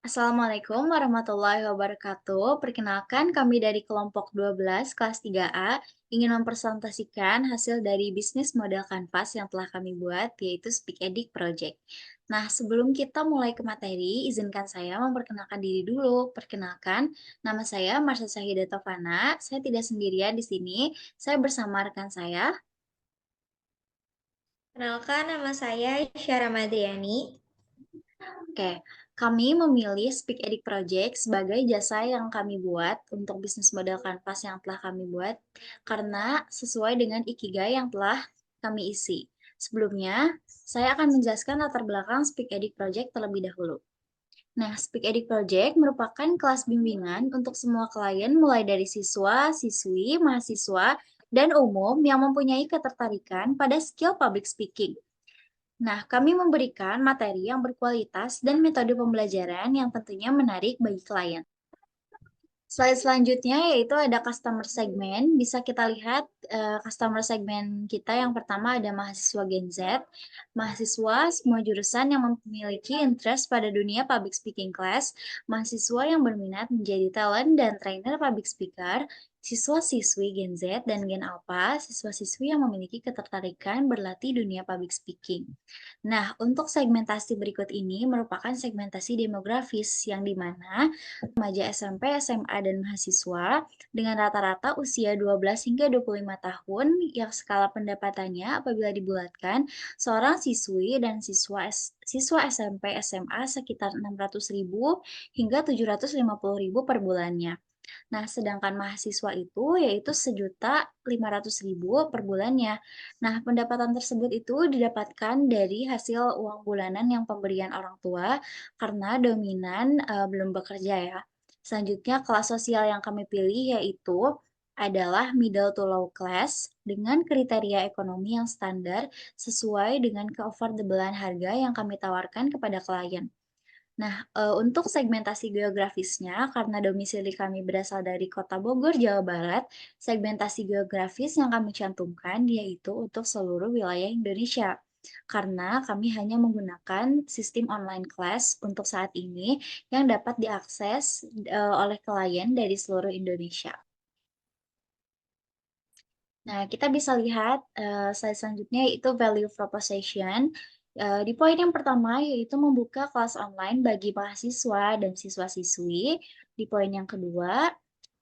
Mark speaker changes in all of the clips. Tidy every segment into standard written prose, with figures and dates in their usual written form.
Speaker 1: Assalamualaikum warahmatullahi wabarakatuh. Perkenalkan kami dari kelompok 12 kelas 3A ingin mempresentasikan hasil dari bisnis model kanvas yang telah kami buat, yaitu Speak Edik Project. Nah, sebelum kita mulai ke materi, izinkan saya memperkenalkan diri dulu. Perkenalkan, nama saya Marsha Sahida Tovana. Saya tidak sendirian di sini. Saya bersama rekan saya.
Speaker 2: Kenalkan nama saya Syara Madriani.
Speaker 1: Oke, kami memilih Speak Edik Project sebagai jasa yang kami buat untuk bisnis model kanvas yang telah kami buat karena sesuai dengan ikigai yang telah kami isi. Sebelumnya, saya akan menjelaskan latar belakang Speak Edik Project terlebih dahulu. Nah, Speak Edik Project merupakan kelas bimbingan untuk semua klien mulai dari siswa, siswi, mahasiswa, dan umum yang mempunyai ketertarikan pada skill public speaking. Nah, kami memberikan materi yang berkualitas dan metode pembelajaran yang tentunya menarik bagi klien. Slide selanjutnya yaitu ada customer segment. Bisa kita lihat customer segment kita yang pertama ada mahasiswa Gen Z, mahasiswa semua jurusan yang memiliki interest pada dunia public speaking class, mahasiswa yang berminat menjadi talent dan trainer public speaker, siswa-siswi Gen Z dan Gen Alpha, siswa-siswi yang memiliki ketertarikan berlatih dunia public speaking. Nah, untuk segmentasi berikut ini merupakan segmentasi demografis yang dimana remaja SMP, SMA, dan mahasiswa dengan rata-rata usia 12 hingga 25 tahun yang skala pendapatannya apabila dibulatkan seorang siswi dan siswa SMP, SMA sekitar 600.000 hingga 750.000 per bulannya. Nah, sedangkan mahasiswa itu yaitu 1.500.000 per bulannya. Nah, pendapatan tersebut itu didapatkan dari hasil uang bulanan yang pemberian orang tua karena dominan belum bekerja ya. Selanjutnya, kelas sosial yang kami pilih yaitu adalah middle to low class dengan kriteria ekonomi yang standar sesuai dengan keaffordable-an harga yang kami tawarkan kepada klien. Nah, untuk segmentasi geografisnya, karena domisili kami berasal dari Kota Bogor, Jawa Barat, segmentasi geografis yang kami cantumkan yaitu untuk seluruh wilayah Indonesia. Karena kami hanya menggunakan sistem online class untuk saat ini yang dapat diakses oleh klien dari seluruh Indonesia. Nah, kita bisa lihat slide selanjutnya yaitu value proposition. Di poin yang pertama yaitu membuka kelas online bagi mahasiswa dan siswa-siswi. Di poin yang kedua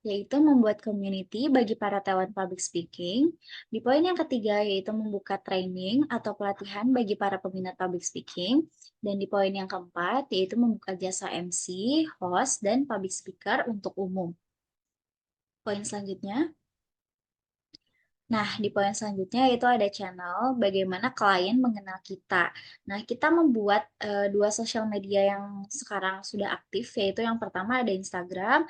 Speaker 1: yaitu membuat community bagi para talent public speaking. Di poin yang ketiga yaitu membuka training atau pelatihan bagi para peminat public speaking. Dan di poin yang keempat yaitu membuka jasa MC, host, dan public speaker untuk umum. Poin selanjutnya. Nah, di poin selanjutnya itu ada channel bagaimana klien mengenal kita. Nah, kita membuat dua sosial media yang sekarang sudah aktif, yaitu yang pertama ada Instagram,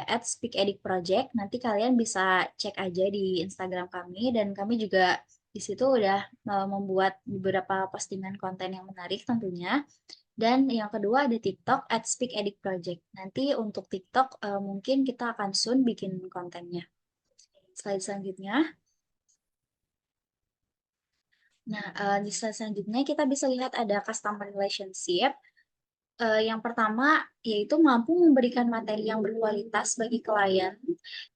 Speaker 1: @speakedictproject. Nanti kalian bisa cek aja di Instagram kami, dan kami juga di situ udah membuat beberapa postingan konten yang menarik tentunya. Dan yang kedua ada TikTok @speakedictproject. Nanti untuk TikTok mungkin kita akan soon bikin kontennya. Slide selanjutnya. Nah, di slide selanjutnya kita bisa lihat ada customer relationship. Yang pertama yaitu mampu memberikan materi yang berkualitas bagi klien,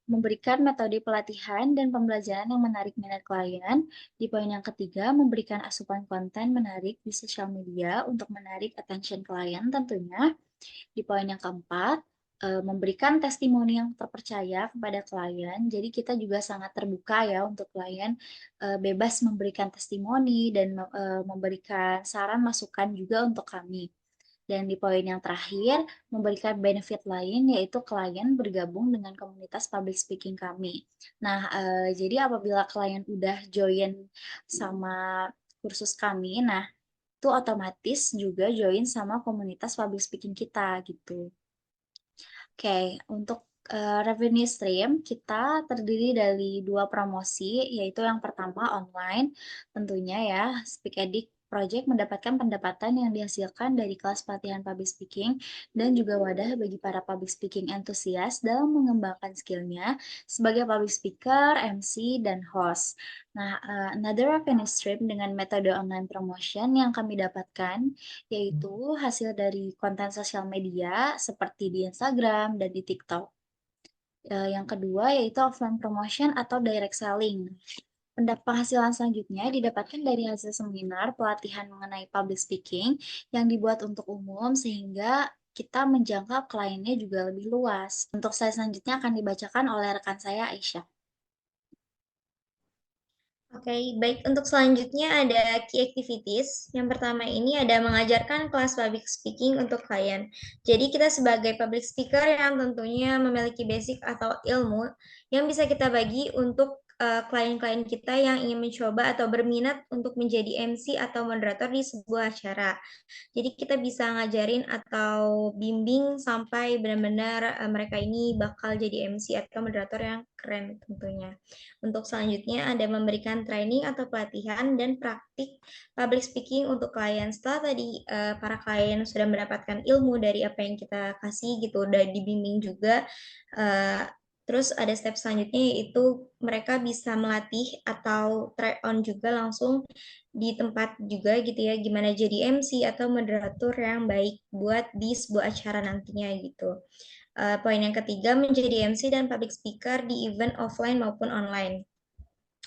Speaker 1: memberikan metode pelatihan dan pembelajaran yang menarik minat klien. Di poin yang ketiga, memberikan asupan konten menarik di sosial media untuk menarik attention klien tentunya. Di poin yang keempat, memberikan testimoni yang terpercaya kepada klien. Jadi kita juga sangat terbuka ya untuk klien, bebas memberikan testimoni dan memberikan saran masukan juga untuk kami. Dan di poin yang terakhir, memberikan benefit lain yaitu klien bergabung dengan komunitas public speaking kami. Nah, jadi apabila klien udah join sama kursus kami, nah itu otomatis juga join sama komunitas public speaking kita gitu. Oke, untuk revenue stream kita terdiri dari dua promosi, yaitu yang pertama online, tentunya ya, Speak Edik Project mendapatkan pendapatan yang dihasilkan dari kelas pelatihan public speaking dan juga wadah bagi para public speaking entusias dalam mengembangkan skillnya sebagai public speaker, MC, dan host. Nah, another revenue stream dengan metode online promotion yang kami dapatkan yaitu hasil dari konten sosial media seperti di Instagram dan di TikTok. Yang kedua yaitu offline promotion atau direct selling. Penghasilan selanjutnya didapatkan dari hasil seminar pelatihan mengenai public speaking yang dibuat untuk umum sehingga kita menjangkau kliennya juga lebih luas. Untuk slide selanjutnya akan dibacakan oleh rekan saya Aisyah.
Speaker 2: Oke, baik. Untuk selanjutnya ada key activities. Yang pertama ini ada mengajarkan kelas public speaking untuk klien. Jadi kita sebagai public speaker yang tentunya memiliki basic atau ilmu yang bisa kita bagi untuk klien-klien kita yang ingin mencoba atau berminat untuk menjadi MC atau moderator di sebuah acara. Jadi kita bisa ngajarin atau bimbing sampai benar-benar mereka ini bakal jadi MC atau moderator yang keren tentunya. Untuk selanjutnya ada memberikan training atau pelatihan dan praktik public speaking untuk klien. Setelah tadi para klien sudah mendapatkan ilmu dari apa yang kita kasih gitu, udah dibimbing juga. Uh, Terus ada step selanjutnya yaitu mereka bisa melatih atau try on juga langsung di tempat juga gitu ya, gimana jadi MC atau moderator yang baik buat di sebuah acara nantinya gitu. Poin yang ketiga, menjadi MC dan public speaker di event offline maupun online.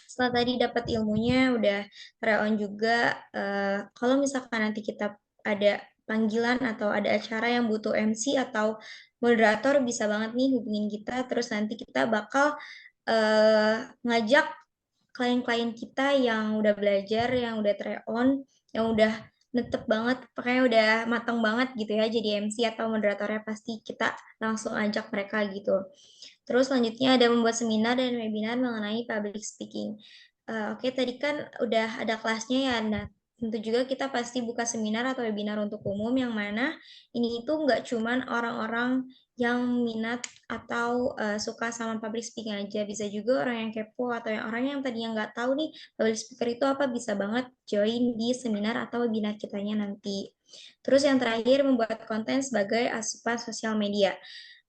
Speaker 2: Setelah tadi dapat ilmunya, udah try on juga. Kalau misalkan nanti kita ada panggilan atau ada acara yang butuh MC atau moderator, bisa banget nih hubungin kita. Terus nanti kita bakal ngajak klien-klien kita yang udah belajar, yang udah try on, yang udah netep banget, pokoknya udah matang banget gitu ya, jadi MC atau moderatornya pasti kita langsung ajak mereka gitu. Terus selanjutnya ada membuat seminar dan webinar mengenai public speaking. Oke, tadi kan udah ada kelasnya ya. Nah, tentu juga kita pasti buka seminar atau webinar untuk umum yang mana ini itu nggak cuman orang-orang yang minat atau suka sama public speaking aja. Bisa juga orang yang kepo atau yang orang yang tadinya nggak tahu nih public speaker itu apa, bisa banget join di seminar atau webinar kitanya nanti. Terus yang terakhir membuat konten sebagai asupan sosial media.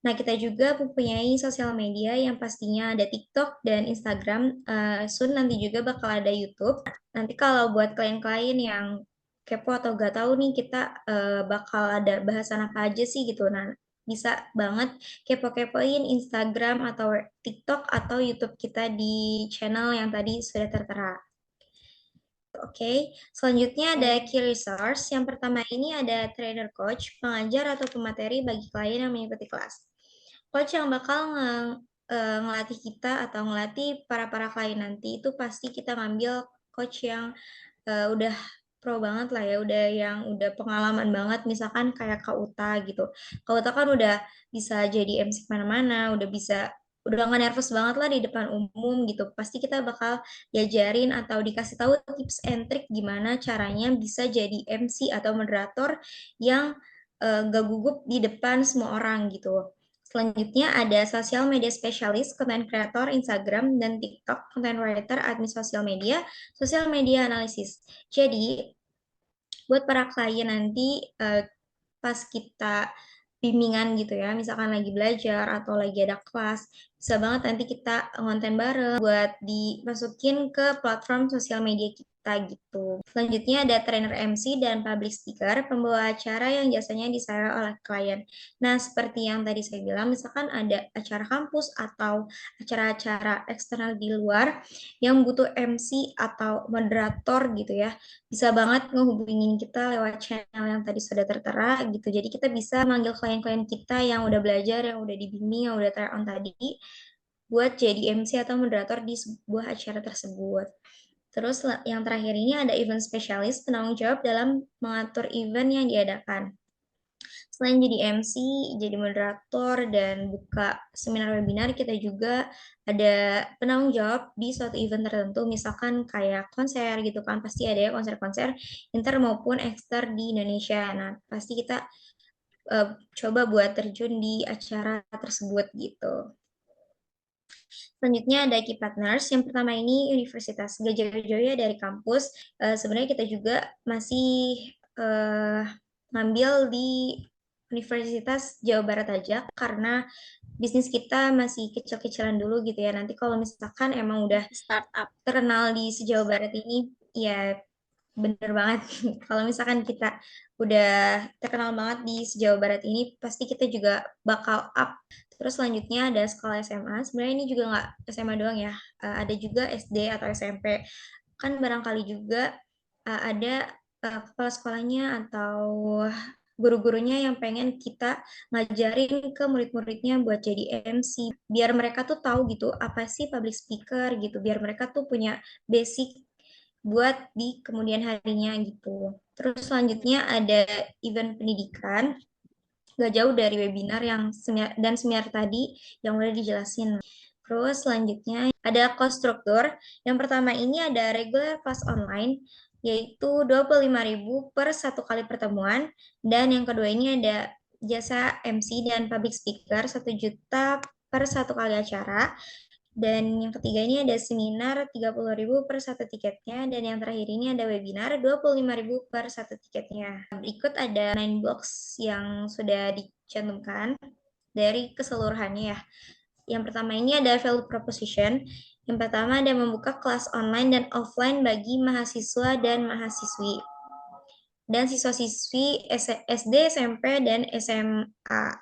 Speaker 2: Nah, kita juga mempunyai sosial media yang pastinya ada TikTok dan Instagram. Soon nanti juga bakal ada YouTube. Nanti kalau buat klien-klien yang kepo atau gak tahu nih kita bakal ada bahasan apa aja sih gitu. Nah, bisa banget kepo-kepoin Instagram atau TikTok atau YouTube kita di channel yang tadi sudah tertera. Oke, selanjutnya ada key resource. Yang pertama ini ada trainer coach, pengajar atau pemateri bagi klien yang mengikuti kelas. Coach yang bakal ngelatih kita atau ngelatih para klien nanti itu pasti kita ngambil coach yang udah pro banget lah ya, udah yang udah pengalaman banget, misalkan kayak Kak Uta gitu. Kak Uta kan udah bisa jadi MC mana-mana, udah nggak nervous banget lah di depan umum gitu. Pasti kita bakal diajarin atau dikasih tahu tips and trick gimana caranya bisa jadi MC atau moderator yang gak gugup di depan semua orang gitu. Selanjutnya ada sosial media spesialis, content creator, Instagram, dan TikTok, content writer, admin sosial media analisis. Jadi, buat para klien nanti pas kita bimbingan gitu ya, misalkan lagi belajar atau lagi ada kelas, bisa banget nanti kita ngonten bareng buat dimasukin ke platform sosial media kita gitu. Selanjutnya ada trainer MC dan public speaker, pembawa acara yang jasanya disewa oleh klien. Nah, seperti yang tadi saya bilang, misalkan ada acara kampus atau acara-acara eksternal di luar yang butuh MC atau moderator gitu ya, bisa banget ngehubungin kita lewat channel yang tadi sudah tertera gitu. Jadi kita bisa manggil klien-klien kita yang udah belajar, yang udah dibimbing, yang udah try on tadi buat jadi MC atau moderator di sebuah acara tersebut. Terus yang terakhir ini ada event spesialis, penanggung jawab dalam mengatur event yang diadakan. Selain jadi MC, jadi moderator, dan buka seminar webinar, kita juga ada penanggung jawab di suatu event tertentu, misalkan kayak konser gitu kan, pasti ada ya konser-konser inter maupun ekster di Indonesia. Nah, pasti kita coba buat terjun di acara tersebut gitu. Selanjutnya ada key partners. Yang pertama ini Universitas Gadjah Joya dari kampus. Sebenarnya kita juga masih ngambil di Universitas Jawa Barat aja karena bisnis kita masih kecil-kecilan dulu gitu ya. Nanti kalau misalkan emang udah
Speaker 1: Startup.
Speaker 2: terkenal di sejauh barat ini, ya bener banget. Kalau misalkan kita udah terkenal banget di sejauh barat ini, pasti kita juga bakal up. Terus selanjutnya ada sekolah SMA. Sebenarnya ini juga nggak SMA doang ya. Ada juga SD atau SMP. Kan barangkali juga ada kepala sekolahnya atau guru-gurunya yang pengen kita ngajarin ke murid-muridnya buat jadi MC. Biar mereka tuh tahu gitu apa sih public speaker gitu. Biar mereka tuh punya basic buat di kemudian harinya gitu. Terus selanjutnya ada event pendidikan, gak jauh dari webinar yang dan seminar tadi yang udah dijelasin. Terus selanjutnya ada cost struktur. Yang pertama ini ada regular kelas online, yaitu 25.000 per satu kali pertemuan. Dan yang kedua ini ada jasa MC dan public speaker 1 juta per satu kali acara. Dan yang ketiga ini ada seminar 30.000 per satu tiketnya. Dan yang terakhir ini ada webinar 25.000 per satu tiketnya. Berikut ada 9 box yang sudah dicantumkan dari keseluruhannya ya. Yang pertama ini ada value proposition. Yang pertama ada membuka kelas online dan offline bagi mahasiswa dan mahasiswi. Dan siswa-siswi SD, SMP, dan SMA.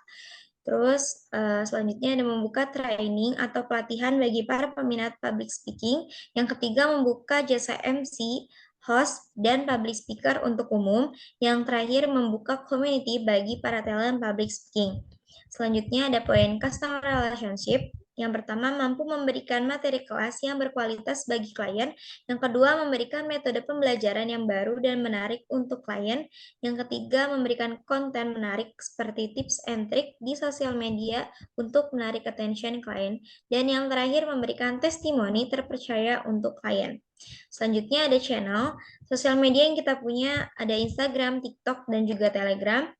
Speaker 2: Terus selanjutnya ada membuka training atau pelatihan bagi para peminat public speaking. Yang ketiga membuka jasa MC, host, dan public speaker untuk umum. Yang terakhir membuka community bagi para talent public speaking. Selanjutnya ada poin customer relationship. Yang pertama, mampu memberikan materi kelas yang berkualitas bagi klien. Yang kedua, memberikan metode pembelajaran yang baru dan menarik untuk klien. Yang ketiga, memberikan konten menarik seperti tips and trick di sosial media untuk menarik attention klien. Dan yang terakhir, memberikan testimoni terpercaya untuk klien. Selanjutnya ada channel. Sosial media yang kita punya ada Instagram, TikTok, dan juga Telegram.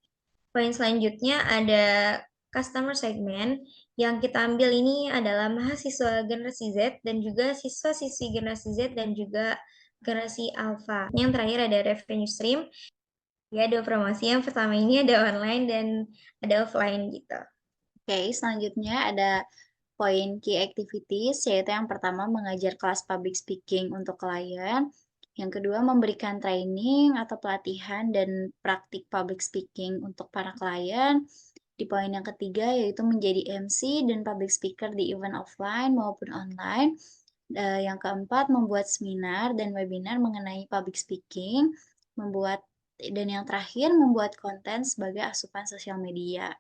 Speaker 2: Poin selanjutnya ada customer segment. Yang kita ambil ini adalah mahasiswa generasi Z dan juga siswa-siswi generasi Z dan juga generasi Alpha. Yang terakhir ada revenue stream. Ya, ada promosi. Yang pertama ini ada online dan ada offline gitu.
Speaker 1: Oke, selanjutnya ada poin key activities, yaitu yang pertama mengajar kelas public speaking untuk klien, yang kedua memberikan training atau pelatihan dan praktik public speaking untuk para klien, di poin yang ketiga yaitu menjadi MC dan public speaker di event offline maupun online, yang keempat membuat seminar dan webinar mengenai public speaking, dan yang terakhir membuat konten sebagai asupan sosial media.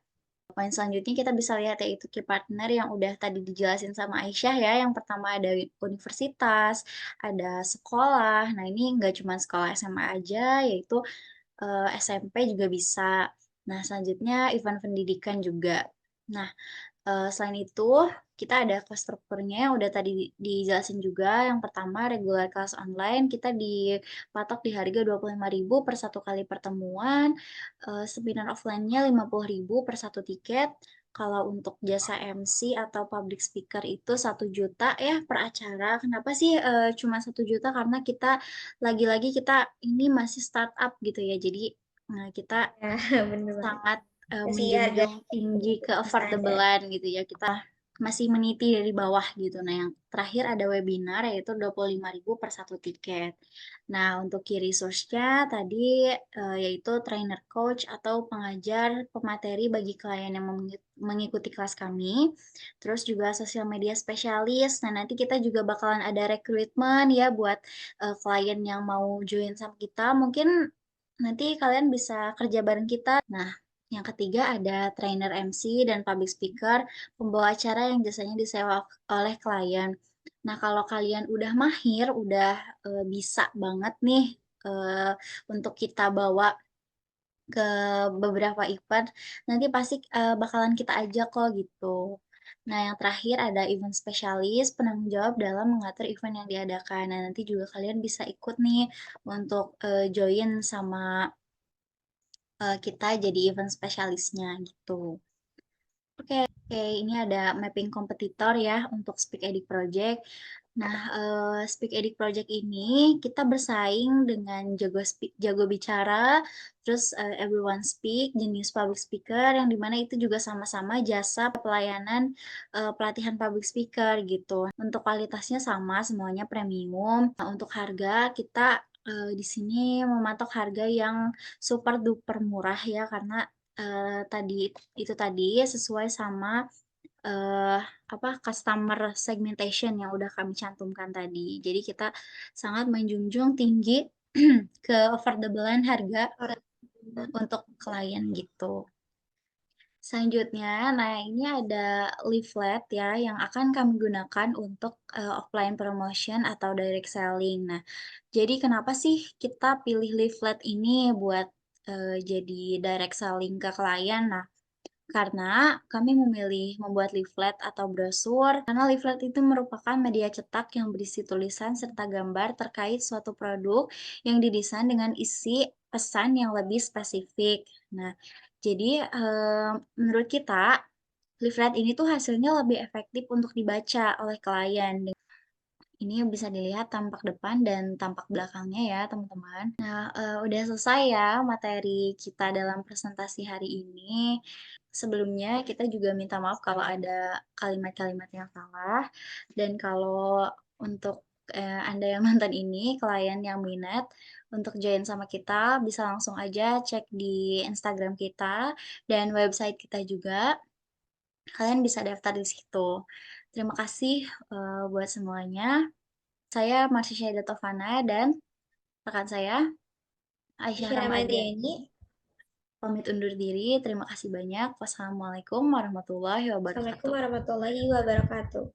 Speaker 1: Poin selanjutnya kita bisa lihat yaitu key partner yang udah tadi dijelasin sama Aisyah ya. Yang pertama ada universitas, ada sekolah. Nah, ini nggak cuma sekolah SMA aja, yaitu SMP juga bisa. Nah, selanjutnya event pendidikan juga. Nah, selain itu, kita ada kelas strukturnya yang udah tadi dijelasin juga. Yang pertama, regular kelas online, kita dipatok di harga 25.000 per satu kali pertemuan, seminar offline-nya 50.000 per satu tiket. Kalau untuk jasa MC atau public speaker itu 1 juta ya per acara. Kenapa sih cuma 1 juta? Karena kita lagi-lagi kita ini masih startup gitu ya. Jadi kita
Speaker 2: Ya, bener banget.
Speaker 1: sangat
Speaker 2: Masih harga
Speaker 1: menjunjung tinggi ke
Speaker 2: standar.
Speaker 1: affordable-an gitu ya. Kita masih meniti dari bawah gitu. Nah, yang terakhir ada webinar yaitu 25.000 per satu tiket. Nah, untuk key resource-nya tadi yaitu trainer coach atau pengajar pemateri bagi klien yang mengikuti kelas kami. Terus juga sosial media spesialis. Nah, nanti kita juga bakalan ada rekrutmen ya buat klien yang mau join sama kita. Mungkin nanti kalian bisa kerja bareng kita. Nah, yang ketiga ada trainer MC dan public speaker, pembawa acara yang jasanya disewa oleh klien. Nah, kalau kalian udah mahir, udah bisa banget nih eh, untuk kita bawa ke beberapa event, nanti pasti bakalan kita ajak kok gitu. Nah, yang terakhir ada event spesialis, penanggung jawab dalam mengatur event yang diadakan. Nah, nanti juga kalian bisa ikut nih untuk join sama kita jadi event spesialisnya gitu. Oke, ini ada mapping kompetitor ya untuk Speak Edik Project. Nah, Speak Edik Project ini kita bersaing dengan jago bicara, terus Everyone Speak, jenis public speaker yang dimana itu juga sama-sama jasa pelayanan pelatihan public speaker gitu. Untuk kualitasnya sama, semuanya premium. Nah, untuk harga kita di sini mematok harga yang super duper murah ya karena tadi sesuai sama eh, customer segmentation yang udah kami cantumkan tadi. Jadi kita sangat menjunjung tinggi ke affordable-an harga untuk klien gitu. Selanjutnya, nah ini ada leaflet ya yang akan kami gunakan untuk offline promotion atau direct selling. Nah, jadi kenapa sih kita pilih leaflet ini buat jadi direct selling ke klien? Nah, karena kami memilih membuat leaflet atau brosur, karena leaflet itu merupakan media cetak yang berisi tulisan serta gambar terkait suatu produk yang didesain dengan isi pesan yang lebih spesifik. Nah, jadi menurut kita leaflet ini tuh hasilnya lebih efektif untuk dibaca oleh klien. Ini bisa dilihat tampak depan dan tampak belakangnya ya, teman-teman. Nah, udah selesai ya materi kita dalam presentasi hari ini. Sebelumnya kita juga minta maaf kalau ada kalimat-kalimat yang salah. Dan kalau untuk Anda yang nonton ini, klien yang minat untuk join sama kita, bisa langsung aja cek di Instagram kita dan website kita juga. Kalian bisa daftar di situ. Terima kasih buat semuanya. Saya Marsisha Tovana dan rekan saya Aisyah
Speaker 2: Syara
Speaker 1: Ramadhani
Speaker 2: Mediani.
Speaker 1: pamit undur diri. Terima kasih banyak. Wassalamualaikum warahmatullahi
Speaker 2: Assalamualaikum
Speaker 1: wabarakatuh.
Speaker 2: warahmatullahi wabarakatuh.